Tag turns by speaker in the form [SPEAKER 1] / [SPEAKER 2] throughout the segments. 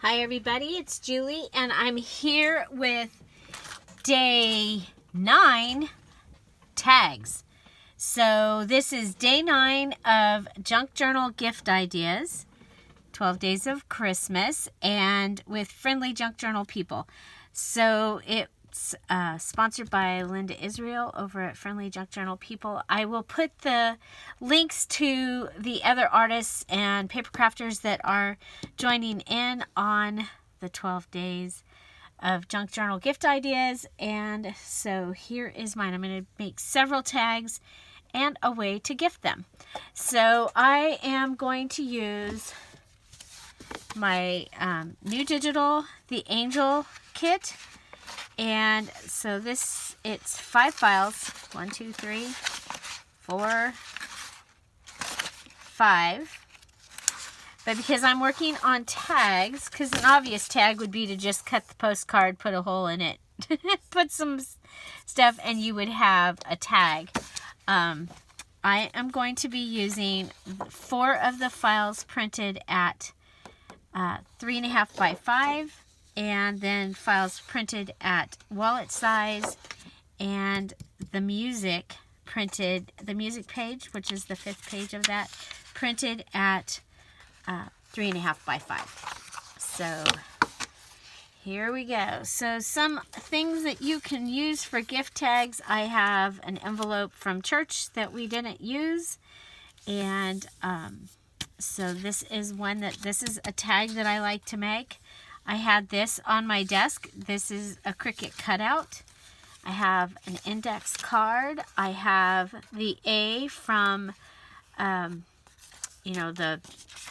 [SPEAKER 1] Hi everybody, it's Julie and I'm here with day 9 tags. So this is day 9 of Junk Journal gift ideas, 12 days of Christmas, and with friendly Junk Journal people. So it's sponsored by Linda Israel over at Friendly Junk Journal People. I will put the links to the other artists and paper crafters that are joining in on the 12 days of Junk Journal gift ideas. And so here is mine. I'm going to make several tags and a way to gift them. So I am going to use my new digital, the Angel kit. And so it's 5 files, 1, 2, 3, 4, 5. But because I'm working on tags, because an obvious tag would be to just cut the postcard, put a hole in it, put some stuff, and you would have a tag. I am going to be using 4 of the files printed at 3.5 by 5. And then files printed at wallet size, and the music printed, the music page, which is the 5th page of that, printed at 3.5 by 5. So here we go. So some things that you can use for gift tags. I have an envelope from church that we didn't use, and so this is a tag that I like to make. I had this on my desk. This is a Cricut cutout. I have an index card. I have the A from, the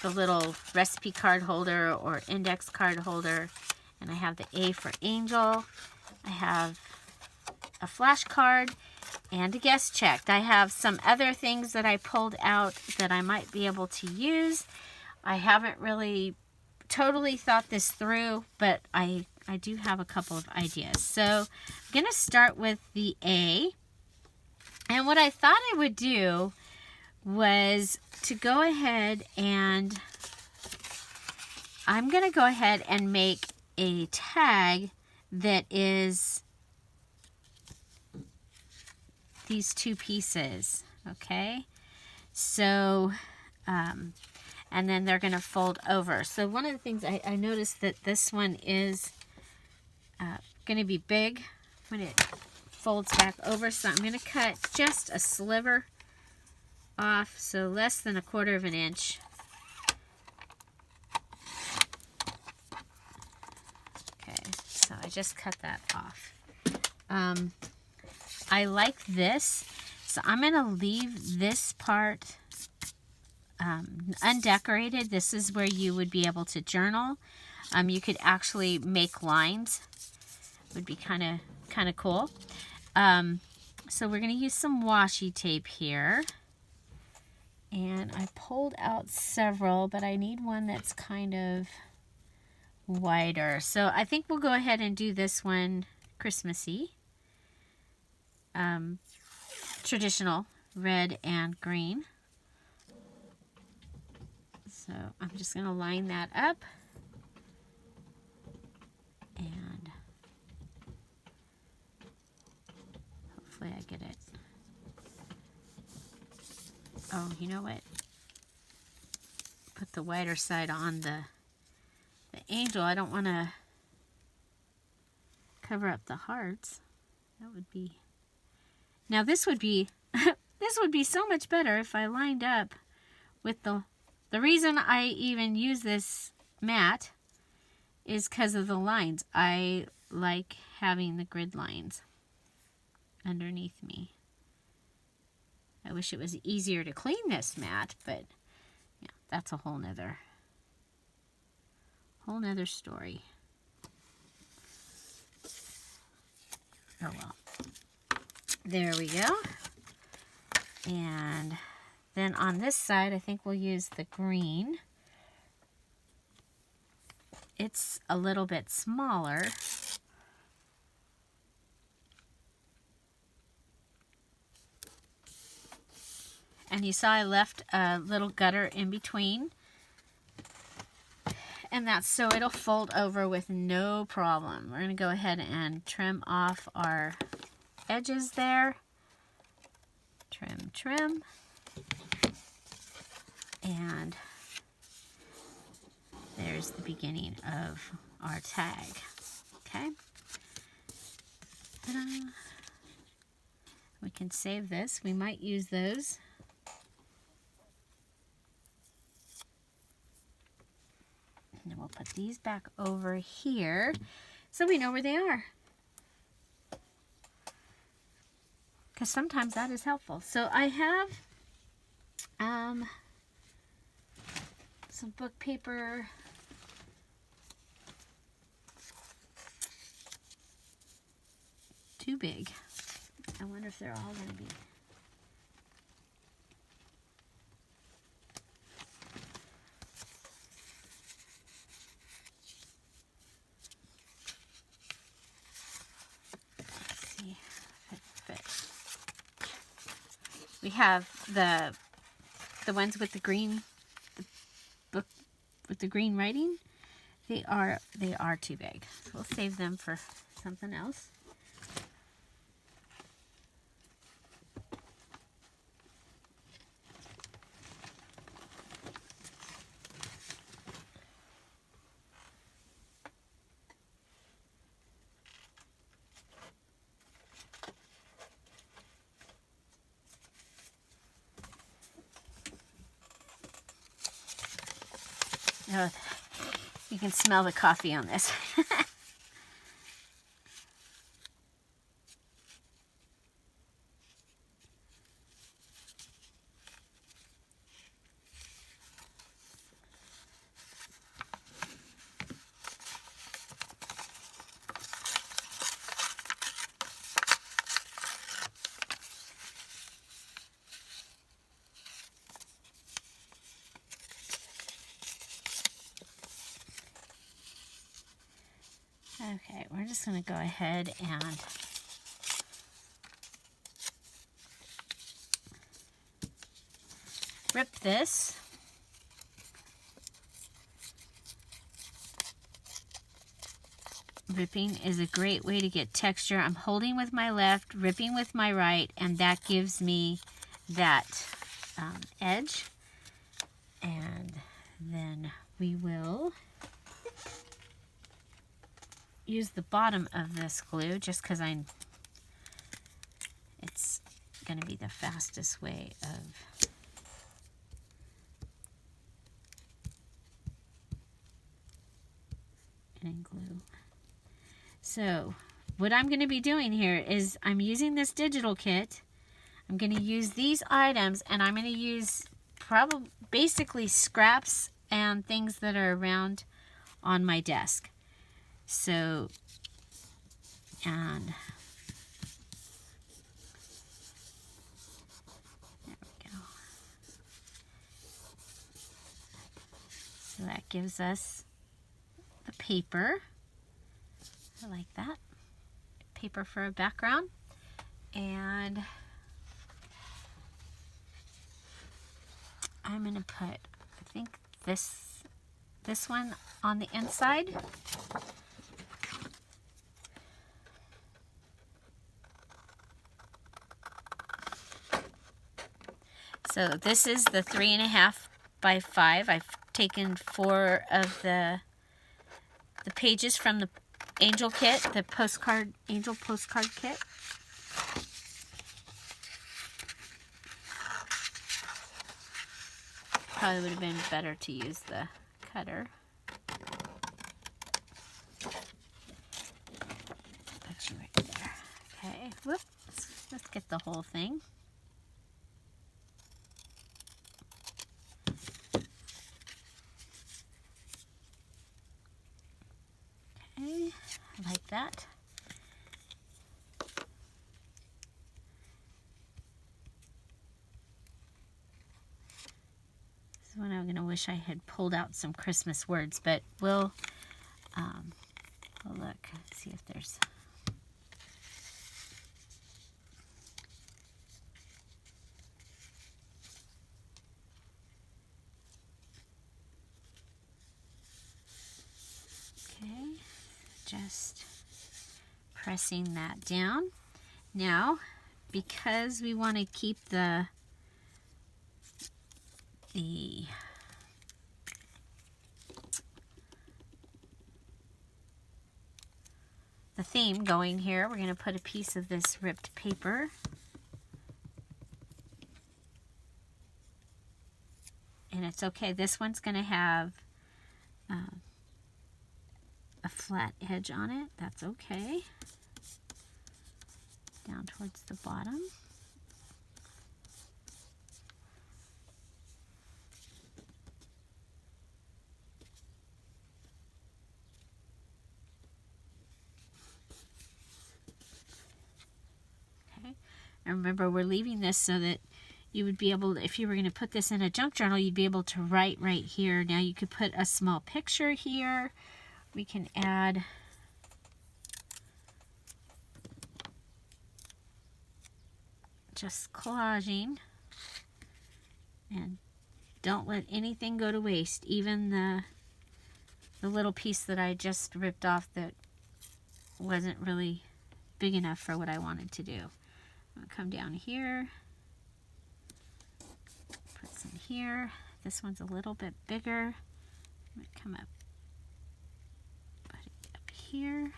[SPEAKER 1] little recipe card holder or index card holder. And I have the A for Angel. I have a flashcard and a guest check. I have some other things that I pulled out that I might be able to use. I haven't really totally thought this through, but I do have a couple of ideas. So I'm going to start with the A. And what I thought I would do was to go ahead and I'm going to go ahead and make a tag that is these 2 pieces. Okay. So, and then they're going to fold over. So one of the things I noticed that this one is going to be big when it folds back over. So I'm going to cut just a sliver off, so less than 1/4 of an inch. Okay, so I just cut that off. I like this, so I'm going to leave this part undecorated. This is where you would be able to journal. You could actually make lines. Would be kind of cool. So we're going to use some washi tape here. And I pulled out several, but I need one that's kind of wider. So I think we'll go ahead and do this one Christmassy. Traditional red and green. So I'm just going to line that up, and hopefully I get it. Oh, you know what? Put the wider side on the angel. I don't want to cover up the hearts. That would be... Now this would be this would be so much better if I lined up with the reason I even use this mat is because of the lines. I like having the grid lines underneath me. I wish it was easier to clean this mat, but yeah, that's a whole nother story. Oh well. There we go. And then on this side, I think we'll use the green. It's a little bit smaller. And you saw I left a little gutter in between. and that's so it'll fold over with no problem. We're going to go ahead and trim off our edges there. Trim, trim. And there's the beginning of our tag. Okay. Ta-da. We can save this. We might use those. And then we'll put these back over here so we know where they are. Because sometimes that is helpful. So I have some book paper. Too big. I wonder if they're all going to be. Let's see if it fits. We have the ones with the green, the book with the green writing. They are too big. So we'll save them for something else. Oh, you can smell the coffee on this. Okay, we're just going to go ahead and rip this. Ripping is a great way to get texture. I'm holding with my left, ripping with my right, and that gives me that edge. And then we will use the bottom of this glue just because it's going to be the fastest way of getting glue. So what I'm going to be doing here is I'm using this digital kit. I'm going to use these items, and I'm going to use basically scraps and things that are around on my desk. So, and there we go. So that gives us the paper. I like that. Paper for a background. And I'm going to put, I think this one on the inside. So this is the 3.5 by 5. I've taken 4 of the pages from the angel kit, the angel postcard kit. Probably would have been better to use the cutter. Put you right there. Okay, whoops. Let's get the whole thing. Okay, like that. This is when I'm going to wish I had pulled out some Christmas words, but we'll look, see if there's... just pressing that down. Now, because we want to keep the theme going here, we're going to put a piece of this ripped paper and it's okay. This one's going to have a flat edge on it. That's okay. Down towards the bottom. Okay. And remember, we're leaving this so that you would be able, if you were going to put this in a junk journal, you'd be able to write right here. Now you could put a small picture here. We can add just collaging, and don't let anything go to waste, even the little piece that I just ripped off that wasn't really big enough for what I wanted to do. I'm going to come down here, put some here. This one's a little bit bigger. I'm going to come up, put it up here.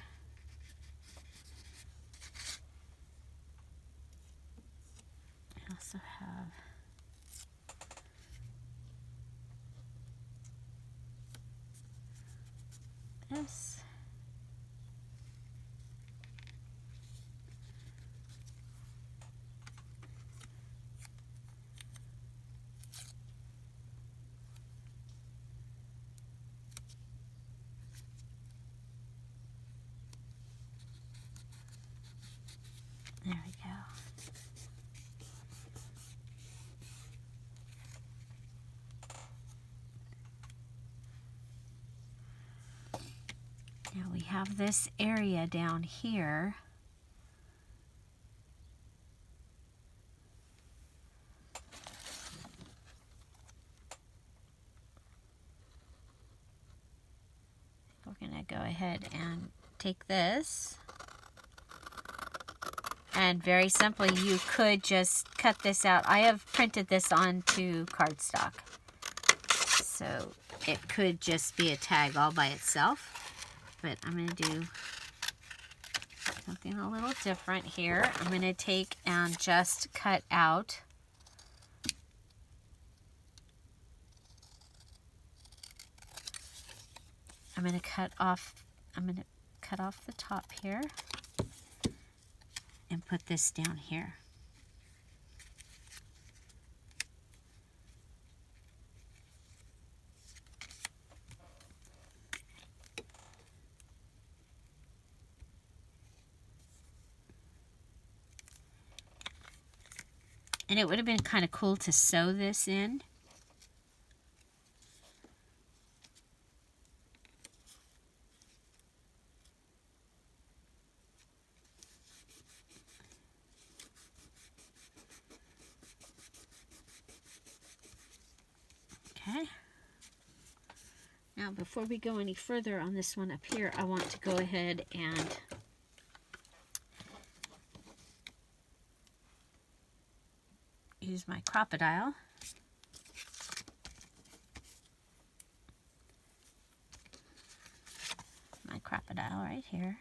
[SPEAKER 1] I also have this. There we go. Now we have this area down here. We're going to go ahead and take this. And very simply, you could just cut this out. I have printed this onto cardstock. So it could just be a tag all by itself. But I'm going to do something a little different here. I'm going to take and just cut out I'm going to cut off the top here and put this down here. And it would have been kind of cool to sew this in. Okay. Now, before we go any further on this one up here, I want to go ahead and use my crocodile. My crocodile right here.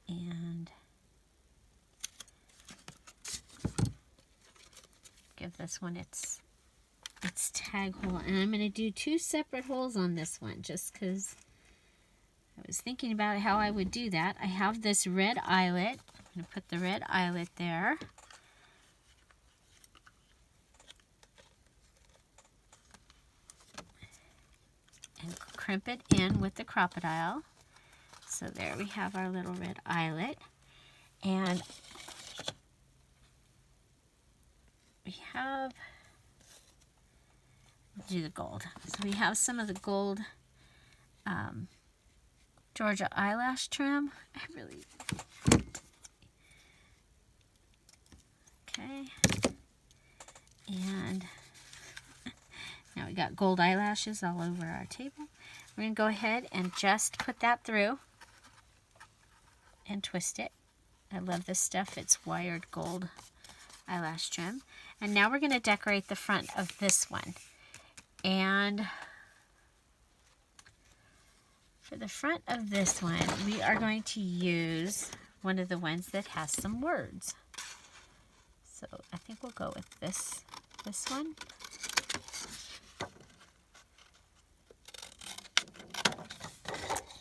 [SPEAKER 1] And give this one its tag hole. And I'm going to do 2 separate holes on this one just because I was thinking about how I would do that. I have this red eyelet. I'm going to put the red eyelet there. And crimp it in with the crocodile. So there we have our little red eyelet. And we have, do the gold. So we have some of the gold Georgia eyelash trim. Okay. And now we got gold eyelashes all over our table. We're going to go ahead and just put that through and twist it. I love this stuff. It's wired gold eyelash trim. And now we're going to decorate the front of this one. And for the front of this one, we are going to use one of the ones that has some words. So I think we'll go with this one.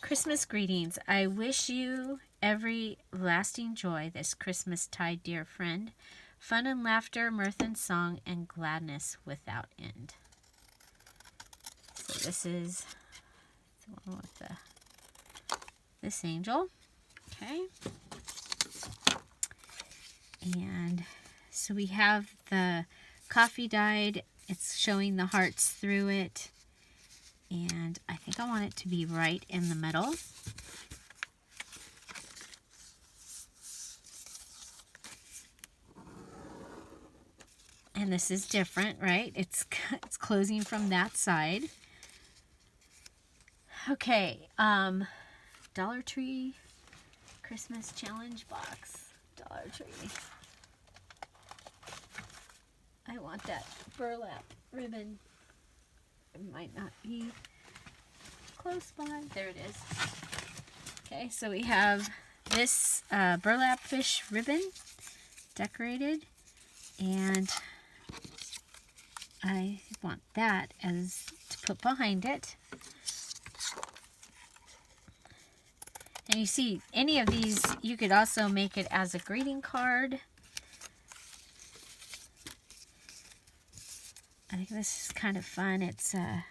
[SPEAKER 1] Christmas greetings. I wish you every lasting joy this Christmas tide, dear friend. Fun and laughter, mirth and song, and gladness without end. So this is the one with this angel. Okay. And so we have the coffee dyed. It's showing the hearts through it. And I think I want it to be right in the middle. And this is different, right? It's closing from that side. Okay, Dollar Tree Christmas Challenge box. Dollar Tree. I want that burlap ribbon. It might not be close by. There it is. Okay, so we have this burlap fish ribbon decorated, and I want that as to put behind it. And you see, any of these, you could also make it as a greeting card. I think this is kind of fun. It's a,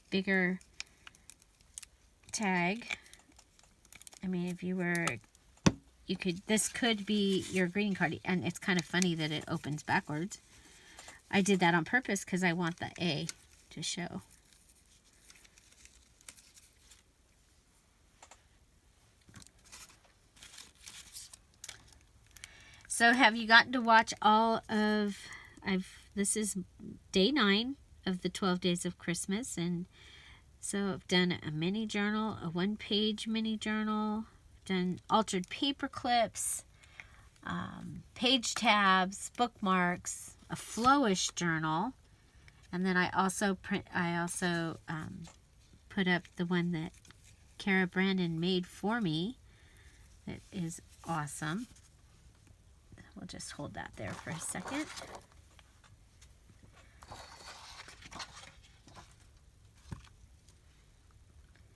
[SPEAKER 1] bigger tag. I mean, if you were, this could be your greeting card, and it's kind of funny that it opens backwards. I did that on purpose because I want the A to show. So have you gotten to watch all of, this is day 9 of the 12 days of Christmas, and so I've done a mini journal, a 1-page mini journal, done altered paper clips, page tabs, bookmarks, a flowish journal, and then I also put up the one that Kara Brandon made for me. That is awesome. We'll just hold that there for a second.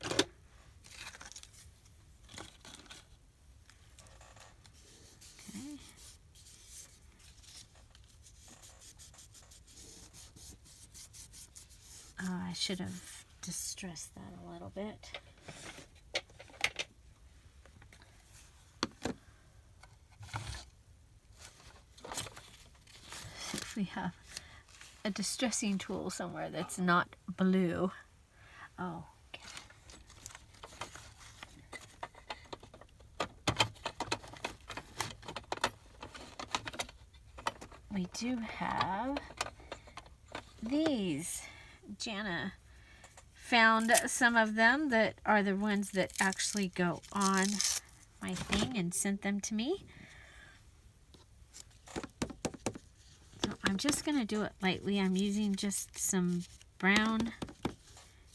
[SPEAKER 1] Okay. Oh, I should have distressed that a little bit. We have a distressing tool somewhere that's not blue. Oh, okay. We do have these. Jana found some of them that are the ones that actually go on my thing and sent them to me. I'm just going to do it lightly. I'm using just some brown, I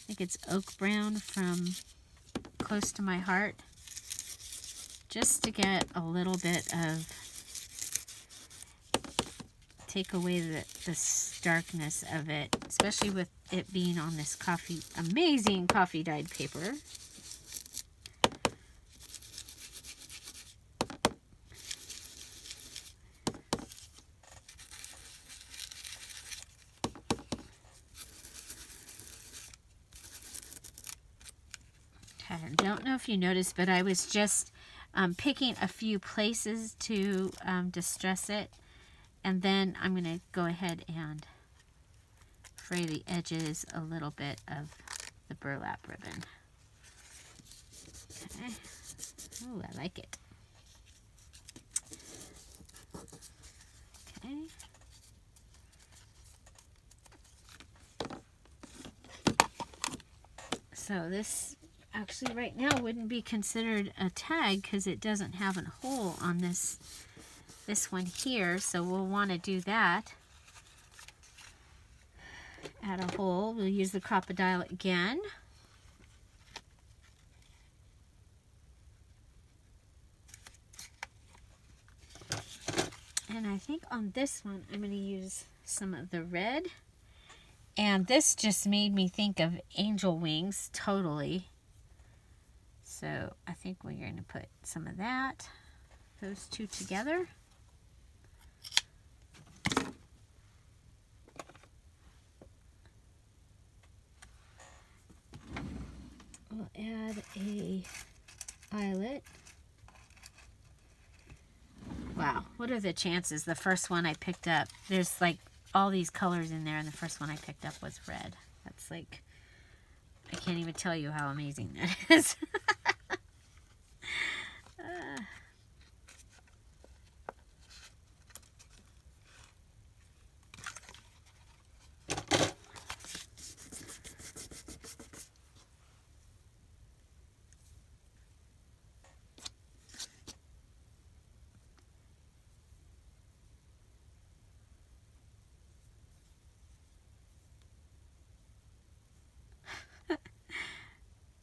[SPEAKER 1] think it's oak brown from Close to My Heart, just to get a little bit of, take away the darkness of it, especially with it being on this amazing coffee dyed paper. I don't know if you noticed, but I was just picking a few places to distress it, and then I'm going to go ahead and fray the edges a little bit of the burlap ribbon. Okay. Ooh, I like it. Okay. So this actually right now wouldn't be considered a tag because it doesn't have a hole on this one here. So we'll want to do that. Add a hole. We'll use the crocodile again. And I think on this one, I'm going to use some of the red. And this just made me think of angel wings, totally. So I think we're going to put some of that, those two together. We'll add a eyelet. Wow, what are the chances? The first one I picked up, there's like all these colors in there, and the first one I picked up was red. That's like, I can't even tell you how amazing that is.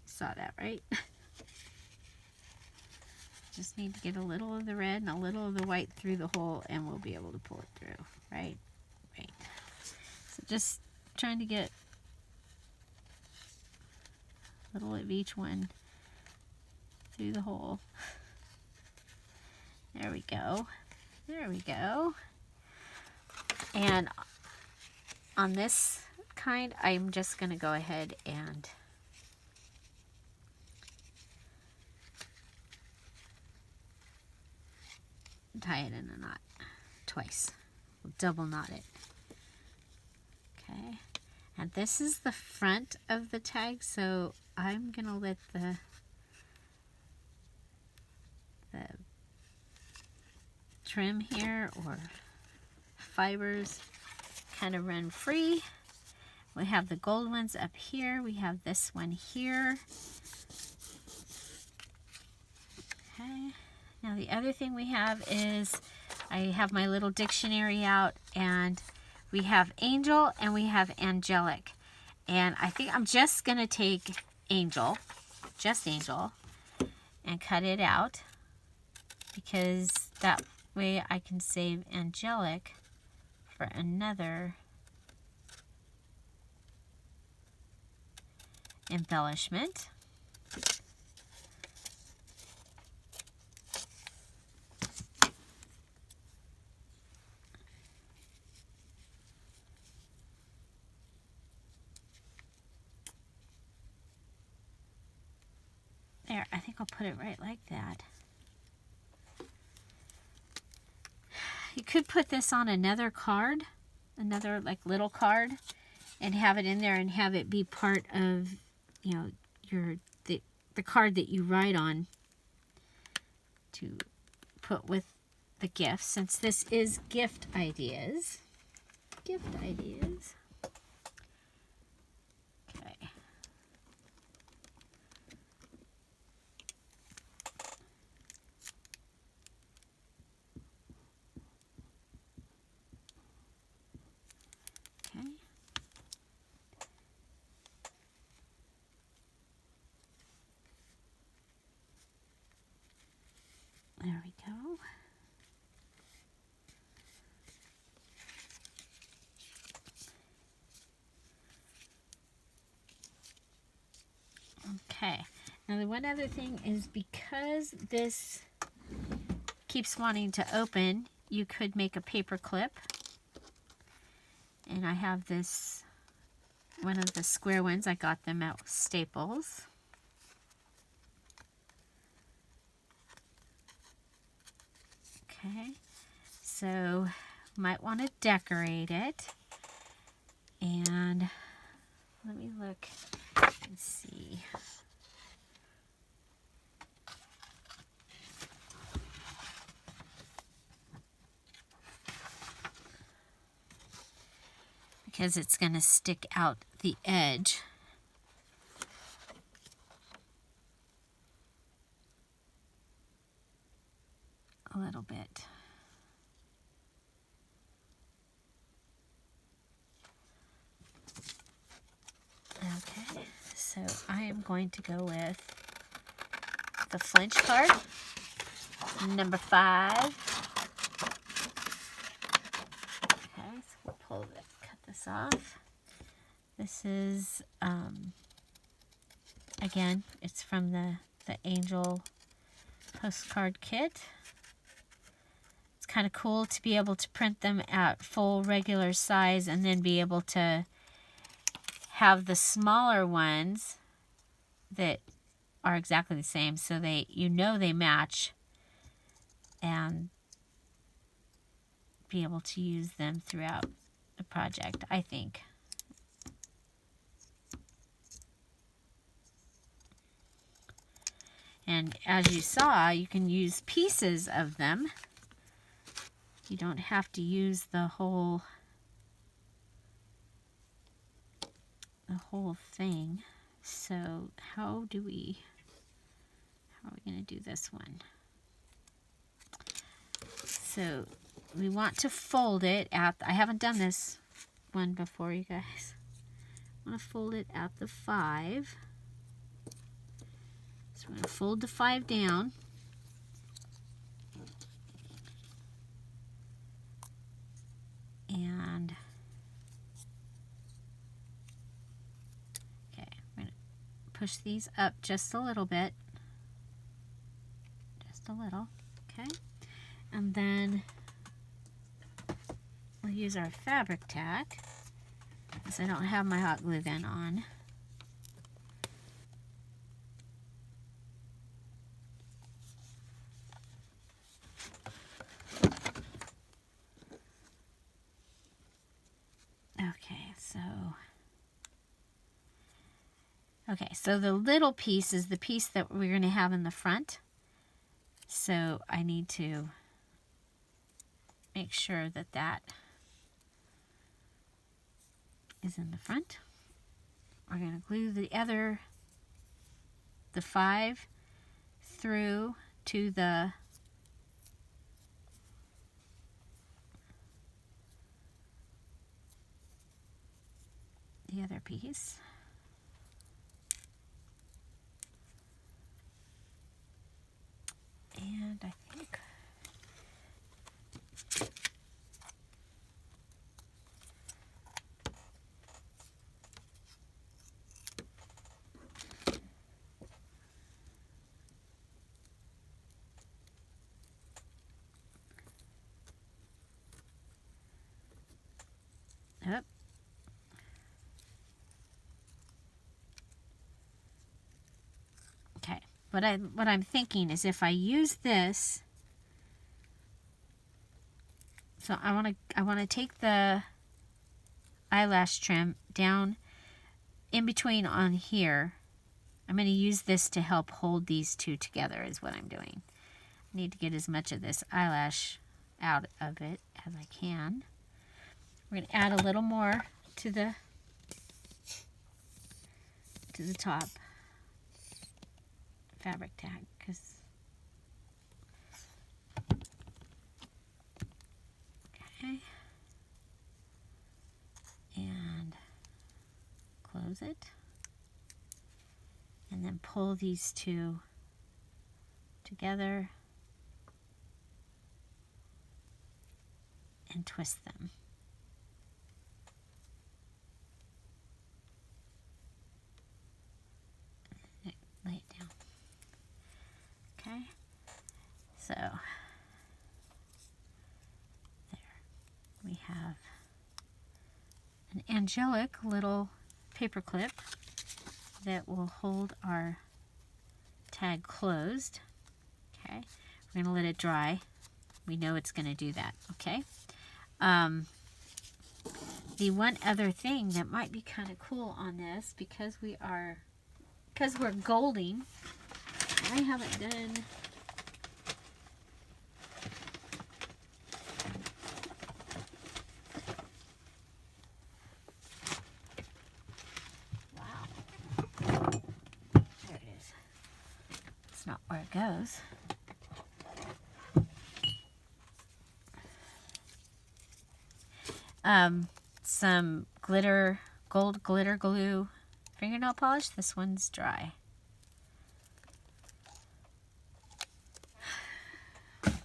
[SPEAKER 1] Saw that, right? Just need to get a little of the red and a little of the white through the hole, and we'll be able to pull it through, right? Right. So just trying to get a little of each one through the hole. There we go. There we go. And on this kind, I'm just going to go ahead and tie it in a knot twice. We'll double knot it. Okay. And this is the front of the tag, so I'm going to let the trim here or fibers kind of run free. We have the gold ones up here. We have this one here. Okay. Now the other thing we have is I have my little dictionary out, and we have angel and we have angelic. And I think I'm just going to take angel, just angel, and cut it out, because that way I can save angelic for another embellishment. There, I think I'll put it right like that. You could put this on another card, another like little card, and have it in there and have it be part of, you know, the card that you write on to put with the gift, since this is gift ideas. Gift ideas. Okay. Okay. There we go. Okay. Now the one other thing is, because this keeps wanting to open, you could make a paper clip. And I have this, one of the square ones. I got them at Staples. Okay, so might want to decorate it. And let me look and see. Because it's going to stick out the edge. little bit. Okay, so I am going to go with the flinch card, number 5. Okay, so we'll cut this off. This is, again, it's from the Angel postcard kit. It's kind of cool to be able to print them at full regular size and then be able to have the smaller ones that are exactly the same, so they match, and be able to use them throughout the project, I think. And as you saw, you can use pieces of them. You don't have to use the whole thing. So how are we going to do this one? So we want to fold it at, I haven't done this one before, you guys. I want to fold it at the 5. So we're going to fold the 5 down. And okay, we're going to push these up just a little bit. Just a little, okay? And then we'll use our fabric tack, because I don't have my hot glue gun on. Okay, so the little piece is the piece that we're going to have in the front. So I need to make sure that that is in the front. We're going to glue the 5 through to the other piece. And I think yep. Okay. What I'm thinking is, if I use this, so I want to take the eyelash trim down in between on here. I'm going to use this to help hold these two together, is what I'm doing. I need to get as much of this eyelash out of it as I can. We're going to add a little more to the top fabric tag, because okay, and close it, and then pull these two together and twist them. Lay it down. Okay, so there we have an angelic little paper clip that will hold our tag closed. Okay, we're going to let it dry. We know it's going to do that. Okay. The one other thing that might be kind of cool on this, because we're golding, I haven't done there it is. It's not where it goes. some gold glitter glue fingernail polish. This one's dry. That's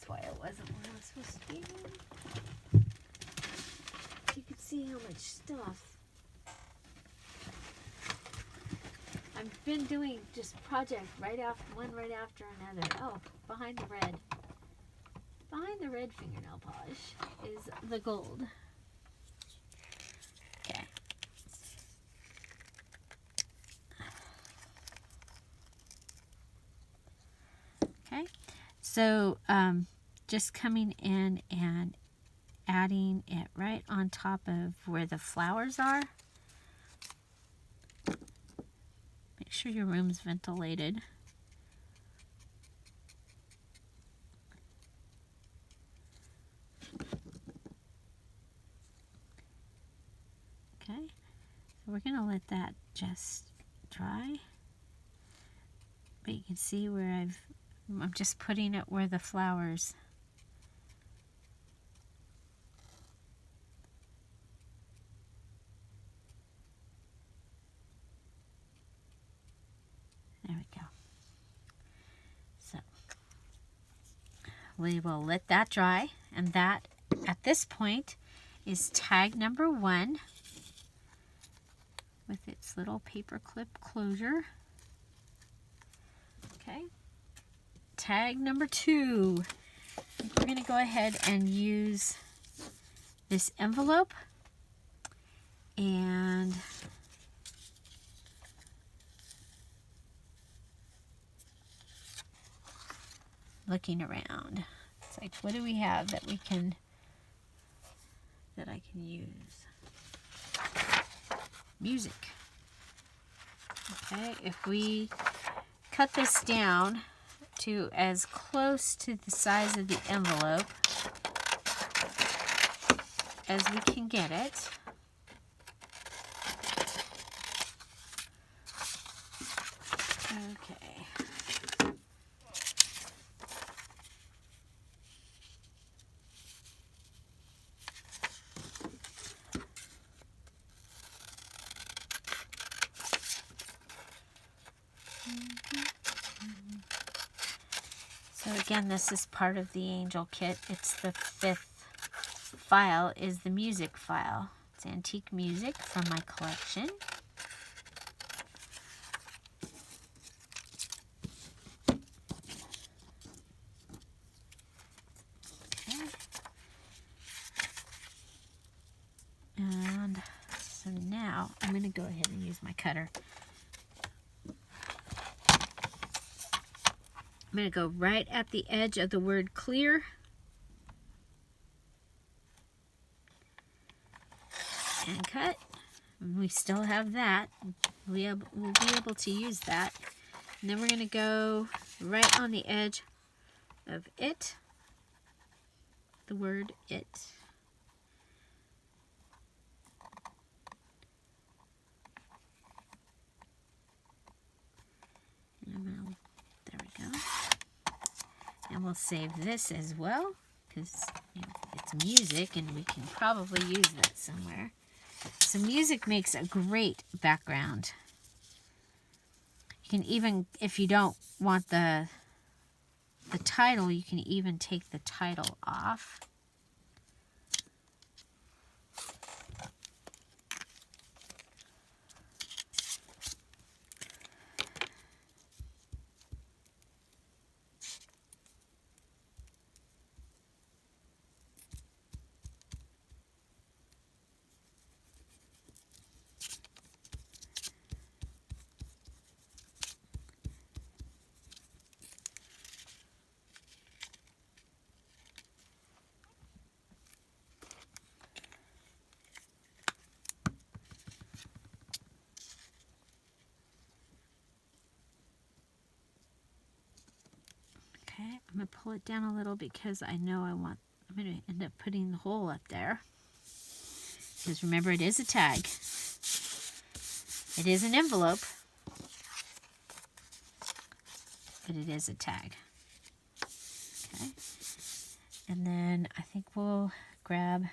[SPEAKER 1] why it wasn't where I was supposed to be. You could see how much stuff. I've been doing just project one right after another. Oh, behind the red. Behind the red fingernail polish is the gold. Okay. Okay. So just coming in and adding it right on top of where the flowers are. Make sure your room's ventilated. Okay, so we're going to let that just dry. But you can see where I'm just putting it where the flowers. There we go. So we will let that dry, and that at this point is tag number 1 with its little paper clip closure. Okay. Tag number 2. We're going to go ahead and use this envelope and looking around. It's like, what do we have that I can use? Music. Okay, if we cut this down to as close to the size of the envelope as we can get it. Okay. So again, this is part of the angel kit. It's the 5th file, is the music file. It's antique music from my collection. Okay. And so now I'm going to go ahead and use my cutter. I'm going to go right at the edge of the word clear. And cut. And we still have that. We'll be able to use that. And then we're going to go right on the edge of it. The word it. And there we go. And we'll save this as well, because it's music and we can probably use that somewhere. So music makes a great background. You can even, if you don't want the title, you can even take the title off. Okay, I'm going to pull it down a little because I know I'm going to end up putting the hole up there. Because remember, it is a tag. It is an envelope, but it is a tag. Okay, and then I think we'll grab.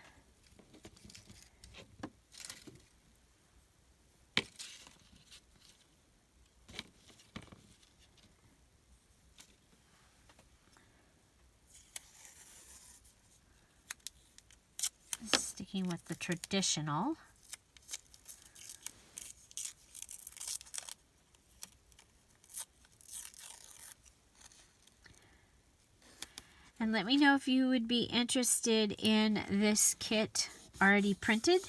[SPEAKER 1] Sticking with the traditional. And let me know if you would be interested in this kit already printed.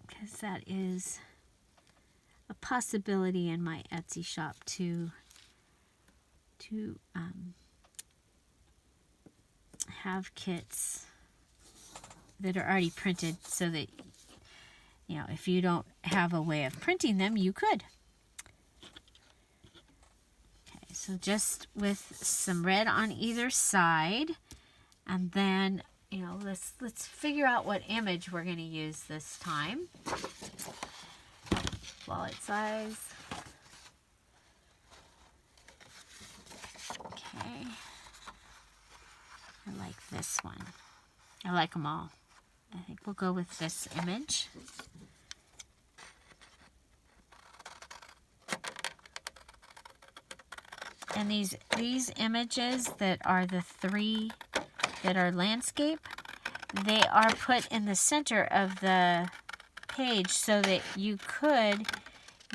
[SPEAKER 1] Because that is a possibility in my Etsy shop to have kits that are already printed so that, you know, if you don't have a way of printing them, you could. Okay, so just with some red on either side, and then, you know, let's figure out what image we're going to use this time. Wallet size. Okay. I like this one. I like them all. I think we'll go with this image. And these images that are the three that are landscape, they are put in the center of the page so that you could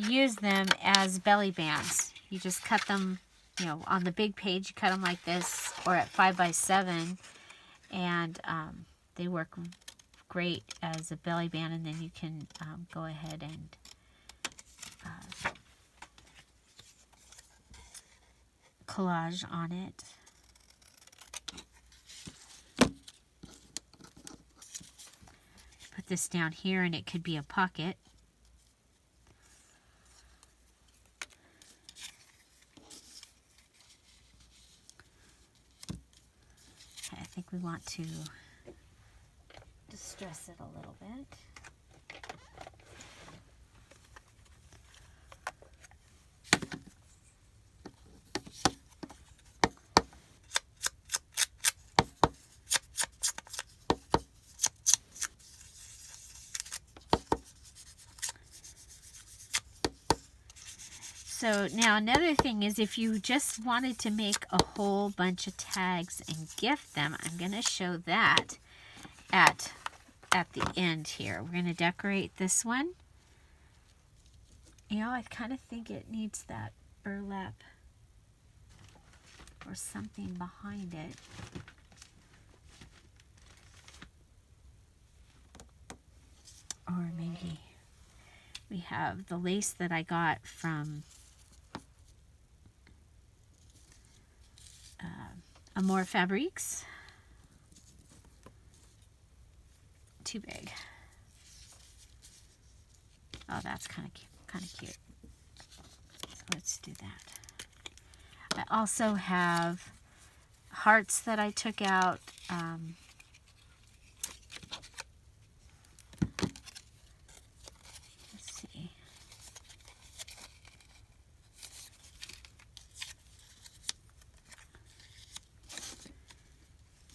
[SPEAKER 1] use them as belly bands. You just cut them, you know, on the big page, you cut them like this, or at 5x7, and they work great as a belly band, and then you can go ahead and collage on it. Put this down here and it could be a pocket. Okay, I think we want to distress it a little bit. So now another thing is, if you just wanted to make a whole bunch of tags and gift them, I'm going to show that at the end here. We're going to decorate this one. You know, I kind of think it needs that burlap or something behind it. Or maybe we have the lace that I got from Amore Fabriques. Too big. Oh, that's kind of cute. So let's do that. I also have hearts that I took out. Let's see.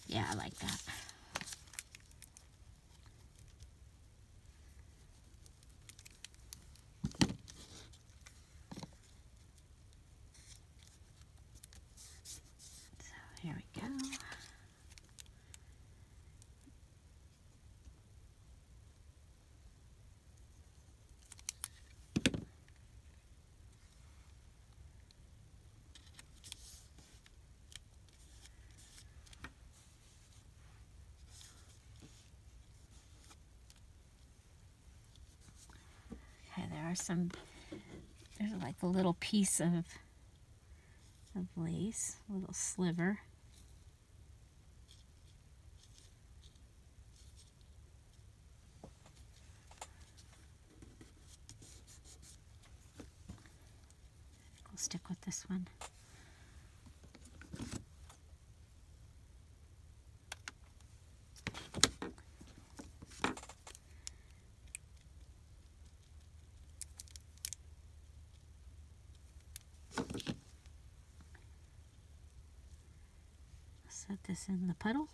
[SPEAKER 1] Yeah, I like that. So here we go. There's like a little piece of lace, a little sliver. We'll stick with this one. Set this in the puddle.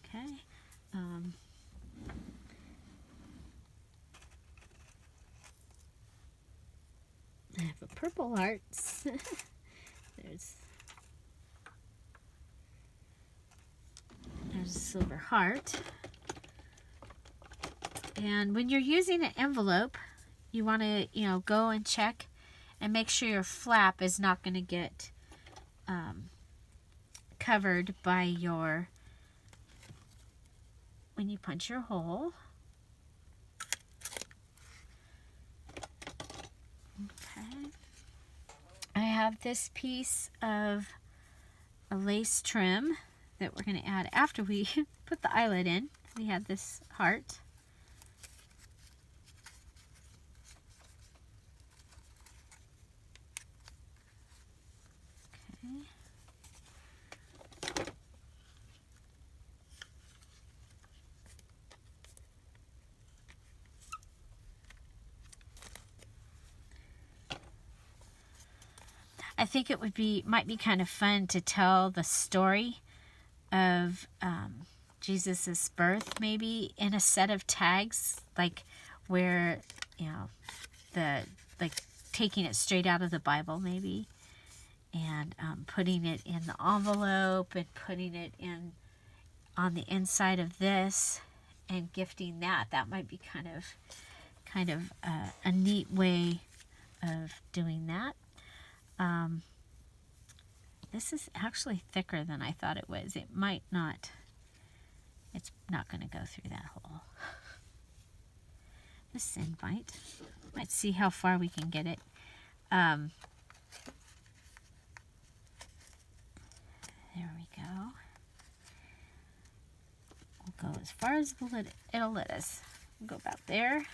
[SPEAKER 1] Okay. I have a purple heart. There's a silver heart. And when you're using an envelope, you want to, go and check and make sure your flap is not going to get covered by when you punch your hole. Okay. I have this piece of a lace trim that we're going to add after we put the eyelet in. We had this heart. Okay. I think it might be kind of fun to tell the story of Jesus's birth, maybe in a set of tags, like where like taking it straight out of the Bible, maybe, and putting it in the envelope and putting it on the inside of this and gifting that. That might be kind of a neat way of doing that. This is actually thicker than I thought it was. It's not going to go through that hole. This end might see how far we can get it. There we go. We'll go as far as it'll let us. We'll go about there.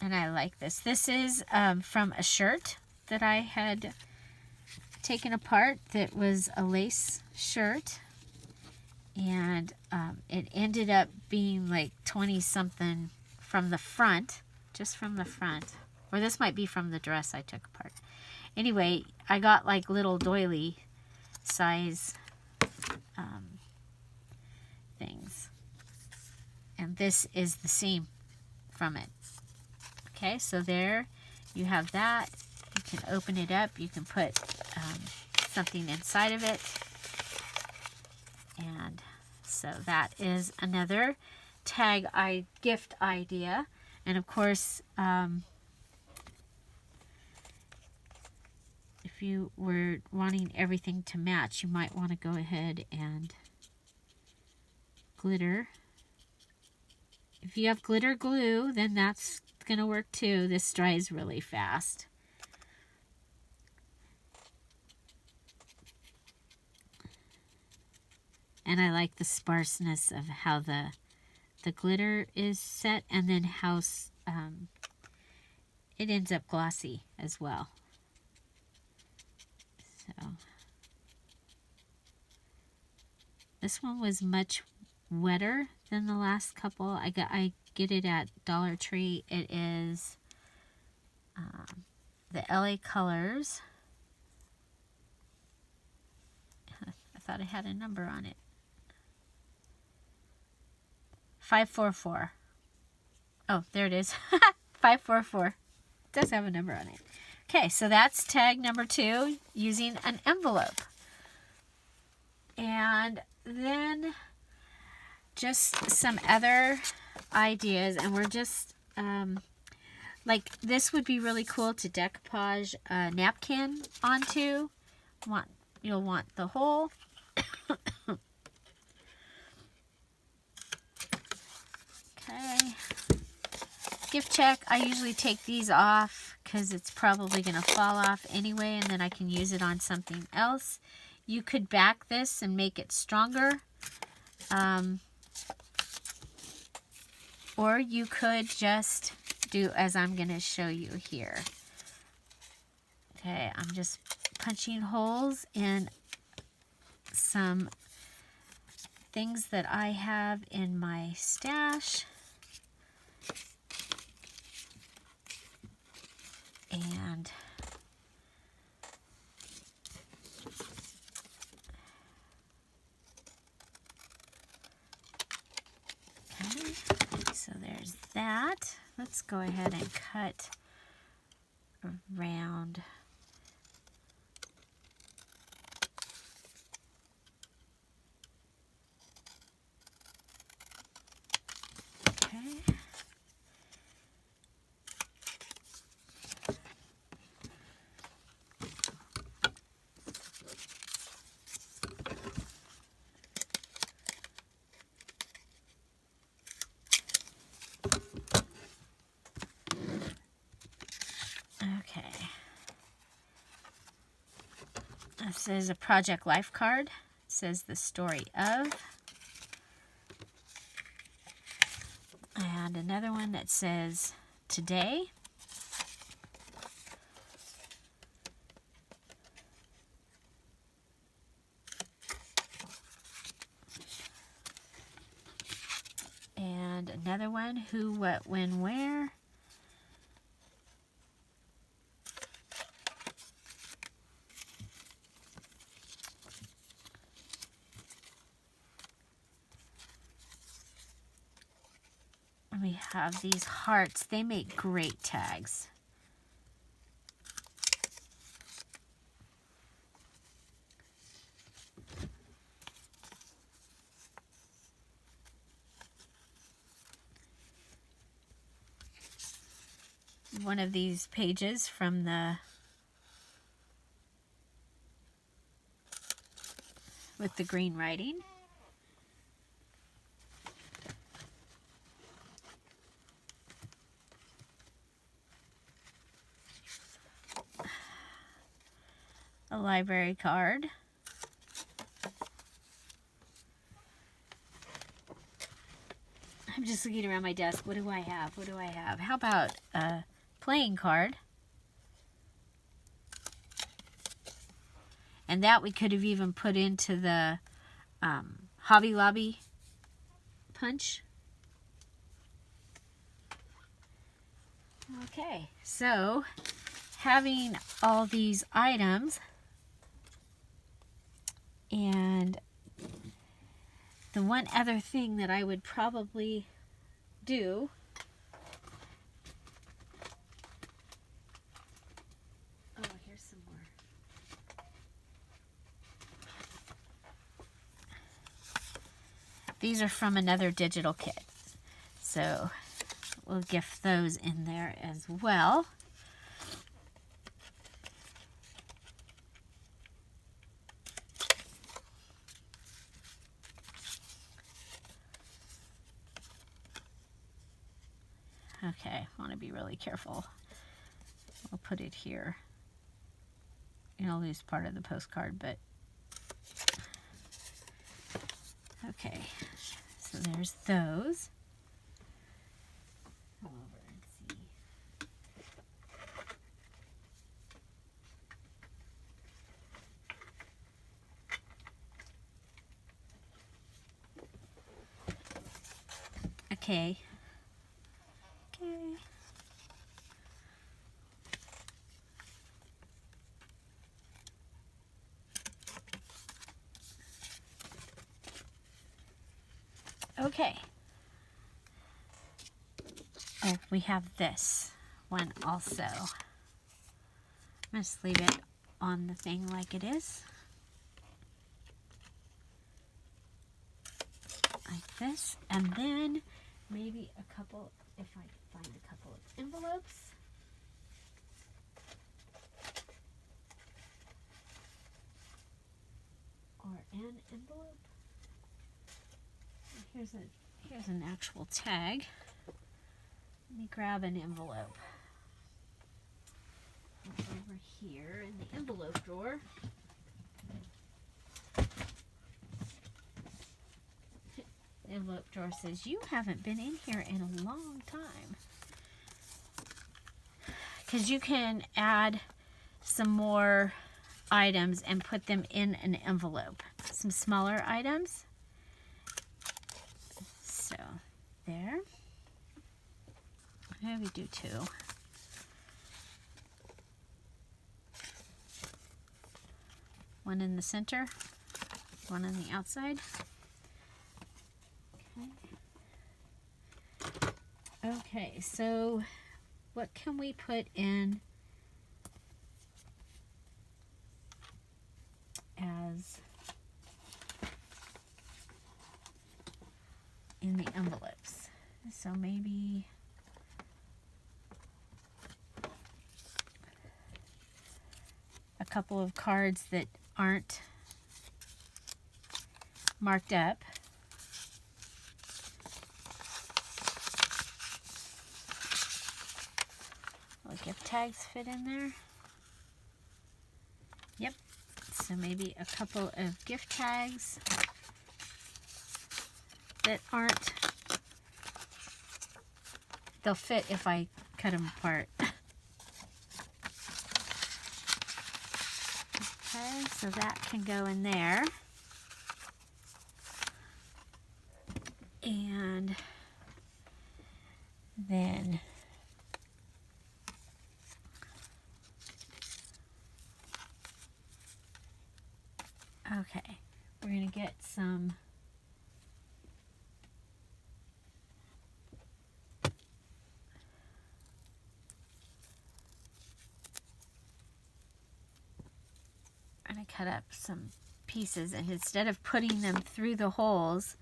[SPEAKER 1] And I like this. This is from a shirt that I had taken apart that was a lace shirt. And it ended up being like 20-something from the front. Just from the front. Or this might be from the dress I took apart. Anyway, I got like little doily size things. And this is the seam from it. Okay, so there you have that. You can open it up. You can put something inside of it. And so that is another tag gift idea. And of course, if you were wanting everything to match, you might want to go ahead and glitter. If you have glitter glue, then that's going to work too. This dries really fast. And I like the sparseness of how the glitter is set, and then how it ends up glossy as well. So this one was much wetter than the last couple. I get it at Dollar Tree. It is the LA Colors. I thought it had a number on it. 544. Oh, there it is. 544. It does have a number on it. Okay, so that's tag number 2, using an envelope. And then just some other ideas, and we're just like, this would be really cool to decoupage a napkin onto. You'll want the hole. Okay. Gift check. I usually take these off because it's probably going to fall off anyway, and then I can use it on something else. You could back this and make it stronger. Or you could just do as I'm going to show you here. Okay, I'm just punching holes in some things that I have in my stash. And Okay. So there's that. Let's go ahead and cut around. Okay. Okay. This is a Project Life card. It says the story of. And another one that says today. And another one, who, what, when, where. And we have these hearts. They make great tags. One of these pages from the with the green writing. A library card. I'm just looking around my desk. What do I have? What do I have? How about a playing card? And that we could have even put into the Hobby Lobby punch. Okay, so having all these items, and the one other thing that I would probably do here's some more. These are from another digital kit, so we'll gift those in there as well. Okay, I want to be really careful. I'll put it here. I'll lose part of the postcard, but okay. So there's those. Come over and see. Okay. Okay. Okay. Oh, we have this one also. I'm going to just leave it on the thing like it is. Like this. And then maybe a couple, if I can find a couple of envelopes. Or an envelope. Here's an actual tag. Let me grab an envelope. Over here in the envelope drawer. The envelope drawer says, you haven't been in here in a long time. Because you can add some more items and put them in an envelope. Some smaller items. So, there. Maybe do two. One in the center, one on the outside. Okay. Okay, so what can we put in as in the envelopes? So maybe a couple of cards that aren't marked up. Will gift tags fit in there? Yep. So maybe a couple of gift tags that aren't, they'll fit if I cut them apart. Okay, so that can go in there. And then okay, we're going to get some cut up some pieces, and instead of putting them through the holes,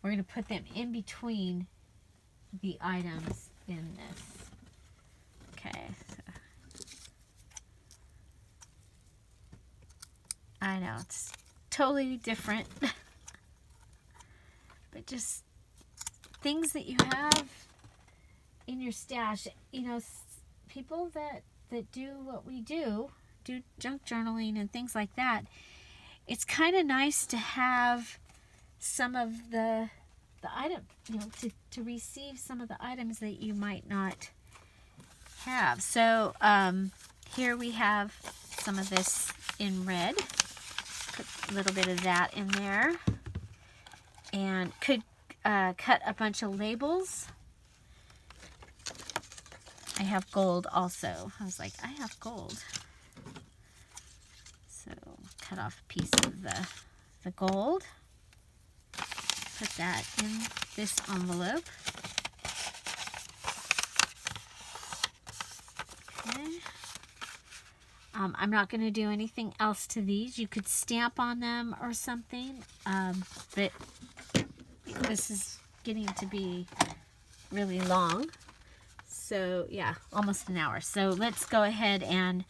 [SPEAKER 1] we're going to put them in between the items in this. Okay. So I know it's totally different, but just things that you have in your stash. You know, people that do what we do junk journaling and things like that, it's kind of nice to have some of the item, you know, to receive some of the items that you might not have. So here we have some of this in red. Put a little bit of that in there, and could cut a bunch of labels. I have gold also. I was like, I have gold. So cut off a piece of the gold. Put that in this envelope. Okay. I'm not going to do anything else to these. You could stamp on them or something, but this is getting to be really long. So yeah, almost an hour. So let's go ahead and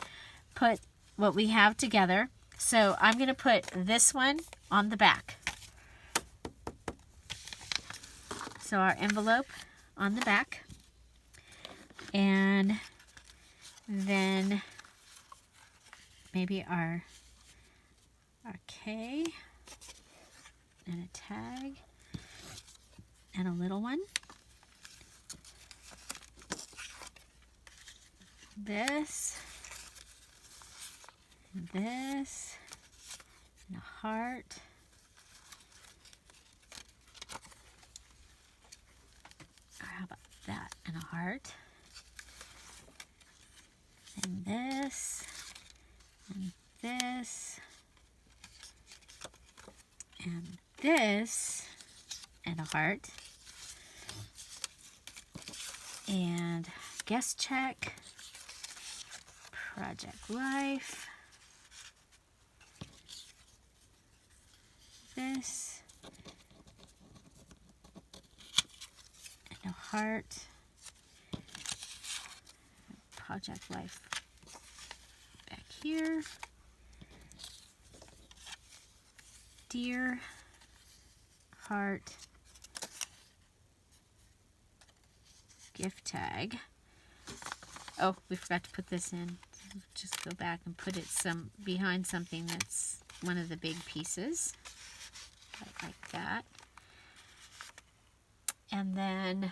[SPEAKER 1] put what we have together. So I'm going to put this one on the back. So our envelope on the back. And then maybe our K and a tag and a little one. This, and this, and a heart. Or how about that, and a heart. And this, and this, and this, and a heart. And guest check. Project Life. This. And a heart. Project Life back here. Dear. Heart. Gift tag. Oh, we forgot to put this in. Just go back and put it behind something that's one of the big pieces, like that. And then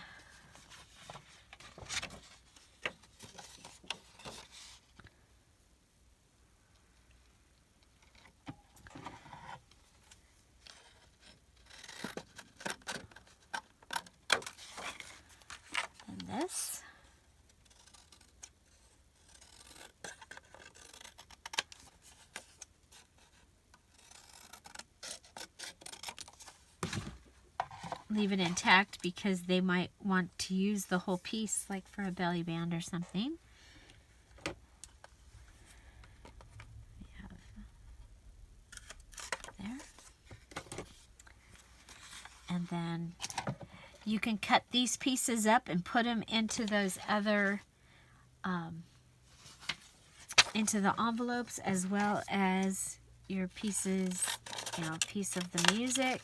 [SPEAKER 1] this. leave it intact because they might want to use the whole piece, like for a belly band or something. There. And then you can cut these pieces up and put them into those other, into the envelopes, as well as your pieces, you know, piece of the music.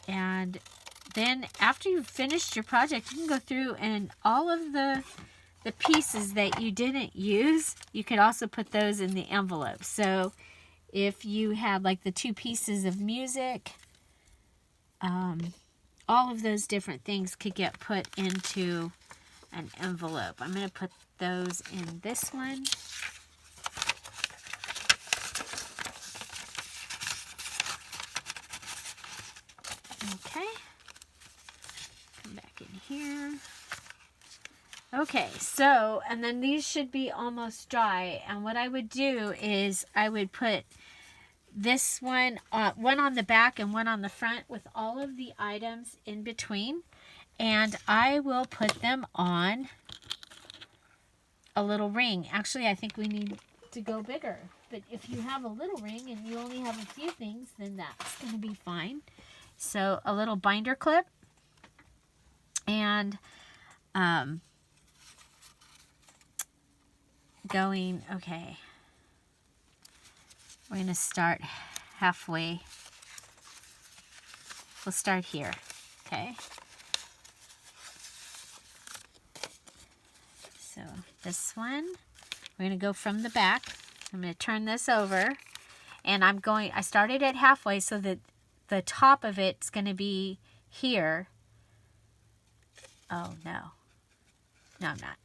[SPEAKER 1] And then after you've finished your project, you can go through and all of the pieces that you didn't use, you could also put those in the envelope. So if you had like the 2 pieces of music, all of those different things could get put into an envelope. I'm going to put those in this one. Okay. Come back in here. Okay, so, and then these should be almost dry. And what I would do is I would put this one on the back and one on the front with all of the items in between. And I will put them on a little ring. Actually, I think we need to go bigger. But if you have a little ring and you only have a few things, then that's going to be fine. So a little binder clip. And okay, we're going to start halfway. We'll start here, okay? So this one, we're going to go from the back. I'm going to turn this over, and I started it halfway so that the top of it's going to be here. Oh, no. No, I'm not.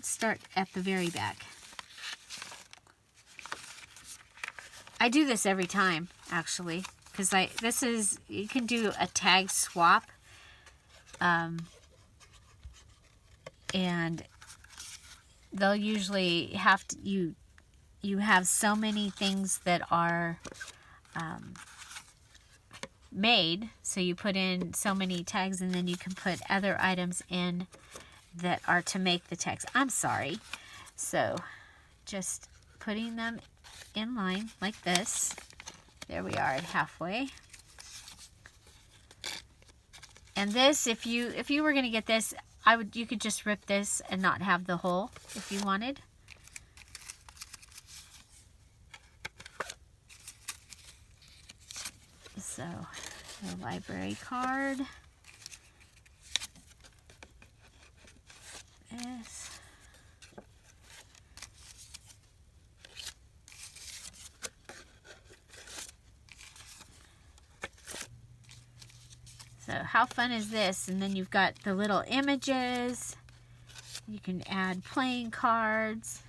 [SPEAKER 1] Start at the very back. I do this every time, actually, because you can do a tag swap, and they'll usually have to, you have so many things that are made, so you put in so many tags, and then you can put other items in that are to make the tags. I'm sorry. So just putting them in line like this. There we are at halfway. And this, if you were going to get this, you could just rip this and not have the hole if you wanted. So the library card. This. So how fun is this? And then you've got the little images. You can add playing cards.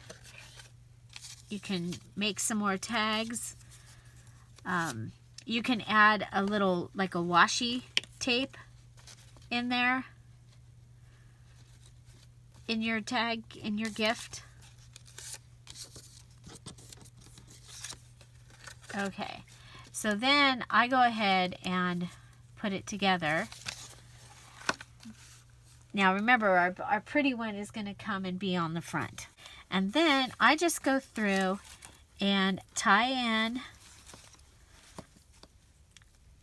[SPEAKER 1] You can make some more tags. You can add a little, like a washi tape in there. In your tag, in your gift. Okay, so then I go ahead and put it together. Now remember, our pretty one is going to come and be on the front. And then I just go through and tie in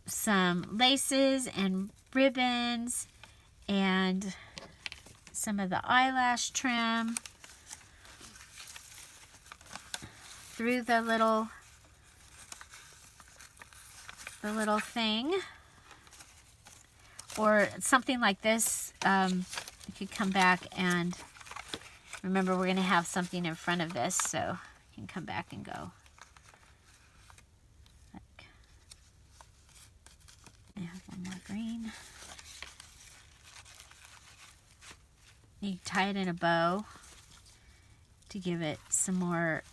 [SPEAKER 1] some laces and ribbons and some of the eyelash trim through the little thing, or something like this. You could come back, and remember, we're going to have something in front of this, so you can come back and go. I have one more green. You can tie it in a bow to give it some more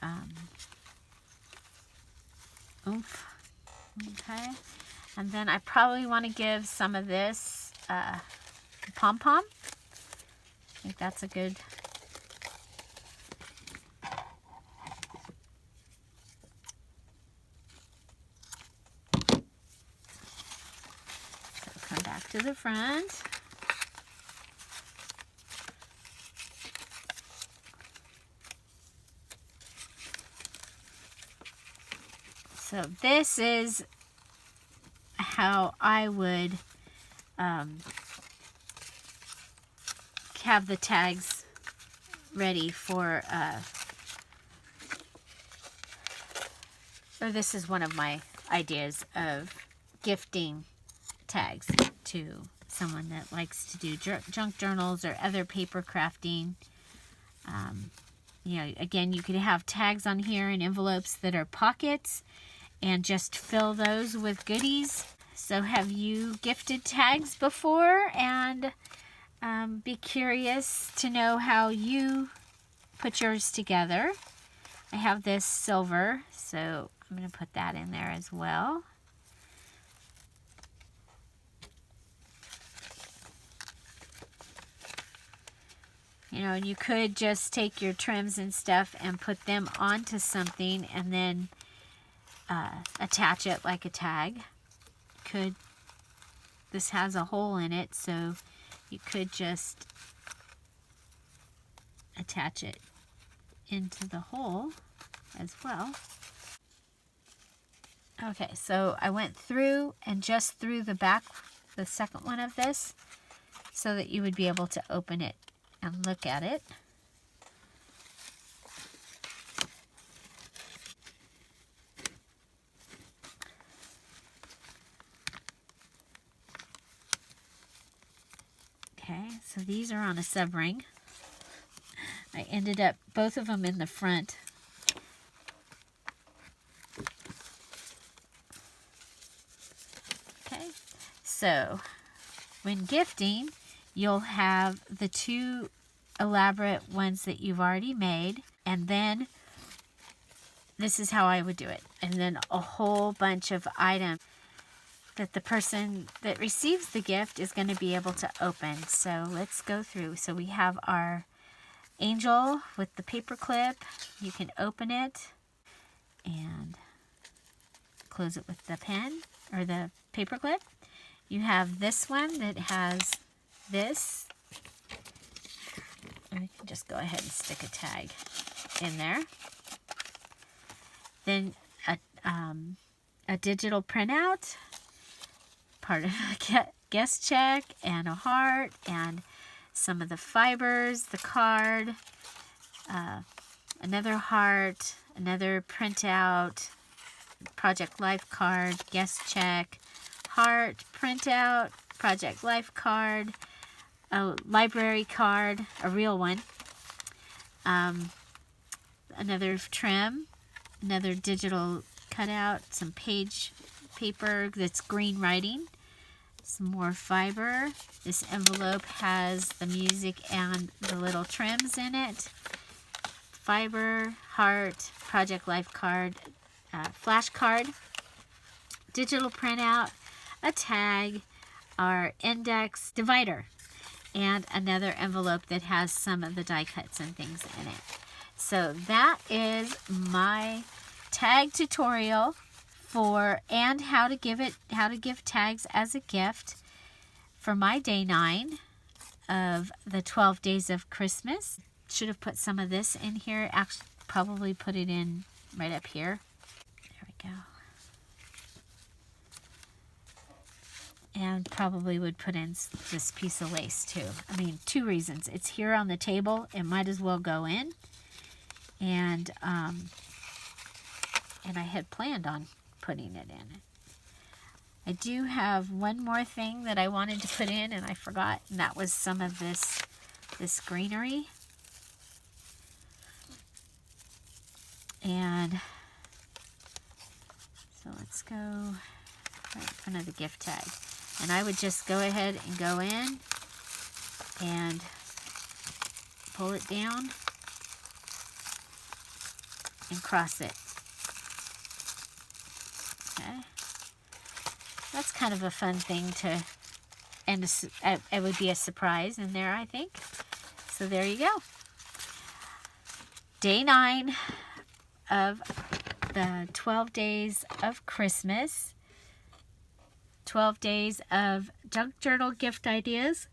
[SPEAKER 1] oomph. Okay, and then I probably want to give some of this pom-pom. think that's a good... So come back to the front. So this is how I would have the tags ready for, or this is one of my ideas of gifting tags to someone that likes to do junk journals or other paper crafting. You know, again, you could have tags on here in envelopes that are pockets and just fill those with goodies. So have you gifted tags before? And be curious to know how you put yours together. I have this silver, so I'm going to put that in there as well. You know, and you could just take your trims and stuff and put them onto something and then attach it like a tag. This has a hole in it, so you could just attach it into the hole as well. Okay, so I went through and just through the back, the second one of this, so that you would be able to open it and look at it. Okay, so these are on a sub-ring. I ended up both of them in the front. Okay, so when gifting, you'll have the two elaborate ones that you've already made, and then this is how I would do it, and then a whole bunch of items that the person that receives the gift is going to be able to open. So let's go through. So we have our angel with the paper clip. You can open it and close it with the pen or the paper clip. You have this one that has this. And you can just go ahead and stick a tag in there. Then a digital printout, part of a guest check, and a heart, and some of the fibers, the card, another heart, another printout, Project Life card, guest check, heart, printout, Project Life card, a library card, a real one, another trim, another digital cutout, some page paper that's green writing, some more fiber. This envelope has the music and the little trims in it. Fiber, heart, Project Life card, flash card, digital printout, a tag, our index divider, and another envelope that has some of the die cuts and things in it. So that is my tag tutorial for and how to give tags as a gift for my day 9 of the 12 days of Christmas. Should have put some of this in here. Actually, probably put it in right up here. There we go. And probably would put in this piece of lace too. I mean, 2 reasons. It's here on the table. It might as well go in. And I had planned on putting it in. I do have one more thing that I wanted to put in and I forgot, and that was some of this greenery. And so let's go right in front of the gift tag. And I would just go ahead and go in and pull it down and cross it. Okay. That's kind of a fun thing to, and it would be a surprise in there, I think. So there you go. Day 9 of the 12 days of Christmas. 12 days of junk journal gift ideas.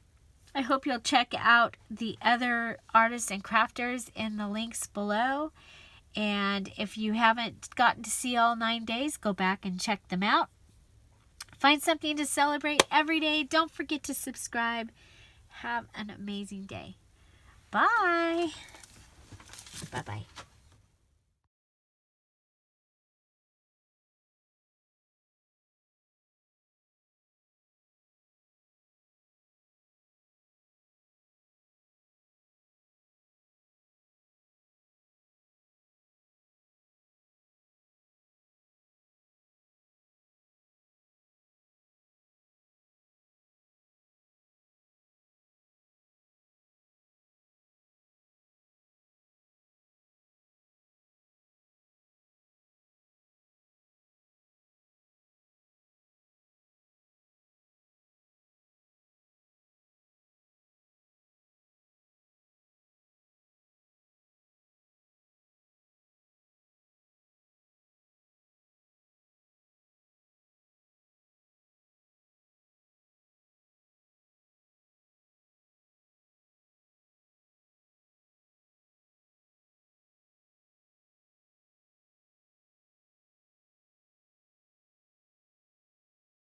[SPEAKER 1] I hope you'll check out the other artists and crafters in the links below. And if you haven't gotten to see all 9 days, go back and check them out. Find something to celebrate every day. Don't forget to subscribe. Have an amazing day. Bye. Bye-bye.